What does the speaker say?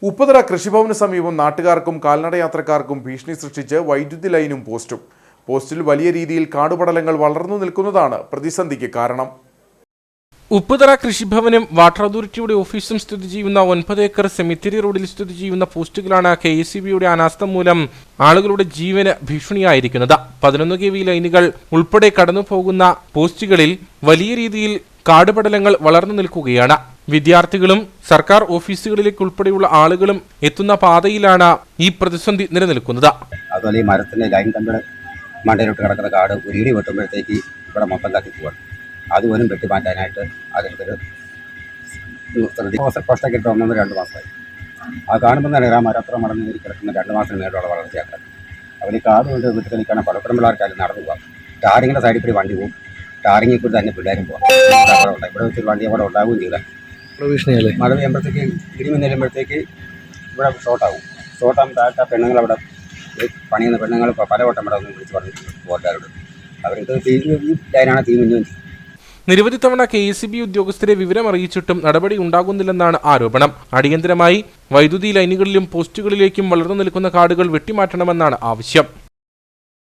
ഉപ്പുതറ കൃഷിഭവന് സമീപം നാട്ടുകാർക്കും കാൽനടയാത്രക്കാർക്കും ഭീഷണി സൃഷ്ടിച്ച് വൈദ്യുതി ലൈനും പോസ്റ്റും. പോസ്റ്റിൽ വലിയ രീതിയിൽ കാടുപടലങ്ങൾ വളർന്നു നിൽക്കുന്നതാണ് പ്രതിസന്ധിക്ക് കാരണം. ഉപ്പുതറ കൃഷിഭവനും വാട്ടർ അതോറിറ്റിയുടെ ഓഫീസും സ്ഥിതി ചെയ്യുന്ന 9 ഏക്കർ സെമിത്തേരി റോഡിൽ സ്ഥിതി ചെയ്യുന്ന പോസ്റ്റുകളാണ് KSEBയുടെ അനാസ്ഥ മൂലം ആളുകളുടെ ജീവന് ഭീഷണിയായിരിക്കുന്നത്. 11 kV ലൈനുകൾ ഉൾപ്പെടെ കടന്നുപോകുന്ന പോസ്റ്റുകളിൽ വലിയ രീതിയിൽ കാടുപടലങ്ങൾ വളർന്നു നിൽക്കുകയാണ്. വിദ്യാർത്ഥികളും സർക്കാർ ഓഫീസുകളിലേക്ക് ഉൾപ്പെടെയുള്ള ആളുകളും എത്തുന്ന പാതയിലാണ് ഈ പ്രതിസന്ധി നിലനിൽക്കുന്നത്. അതുപോലെ ഈ മരത്തിന്റെ ലൈൻ കമ്പിയുടെ മണ്ടയിലോട്ട് കിടക്കുന്ന കാട് ഒരു ഇടി വെട്ടുമ്പോഴത്തേക്ക് ഇവിടെ മൊത്തം കത്തിപ്പോവാണ്. അതുപോലും വെട്ടിമാറ്റാനായിട്ട് അതിനൊരു പോസ്റ്റൊക്കെ ഇട്ട് 1-2 മാസമായി. ആ കാണുമ്പോൾ തന്നെ ആ മരത്ര മടങ്ങി കിടക്കുന്ന 2 മാസത്തിന് മേലുള്ള വളർച്ചയാക്കാൻ അവർ ഈ കാട് കൊണ്ട് വീട്ടിൽ നിൽക്കണം. പലപ്പോഴും പിള്ളേർക്കാരും നടന്നു പോകാം. ടാറിങ്ങിൻ്റെ സൈഡിൽ കൂടി വണ്ടി പോകും. ടാറിങ്ങിൽ കൂടി തന്നെ പിള്ളേരും പോകാം. ഇവിടെ വെച്ചൊരു വണ്ടി അവിടെ ഉണ്ടാവുകയും ചെയ്താൽ മഴ പെയ്യുമ്പോഴത്തേക്ക് ഇടിമിന്ന് ചെല്ലുമ്പോഴത്തേക്ക് ഇവിടെ ഷോർട്ടാകും. താഴ്ത്ത പെണ്ണുങ്ങൾ അവിടെ പണിയുന്ന പെണ്ണുങ്ങൾ പലവട്ടം ഇവിടെ ഒന്ന് വിളിച്ച് പറഞ്ഞിട്ടുണ്ട് ബോർഡുകാരോട്. അവർക്ക് ഈ ലൈനാണ് തീ മിന്നും. നിരവധി തവണ KSEB ഉദ്യോഗസ്ഥരെ വിവരം അറിയിച്ചിട്ടും നടപടി ഉണ്ടാകുന്നില്ലെന്നാണ് ആരോപണം. അടിയന്തരമായി വൈദ്യുതി ലൈനുകളിലും പോസ്റ്റുകളിലേക്കും വളർന്നു നിൽക്കുന്ന കാടുകൾ വെട്ടിമാറ്റണമെന്നാണ് ആവശ്യം.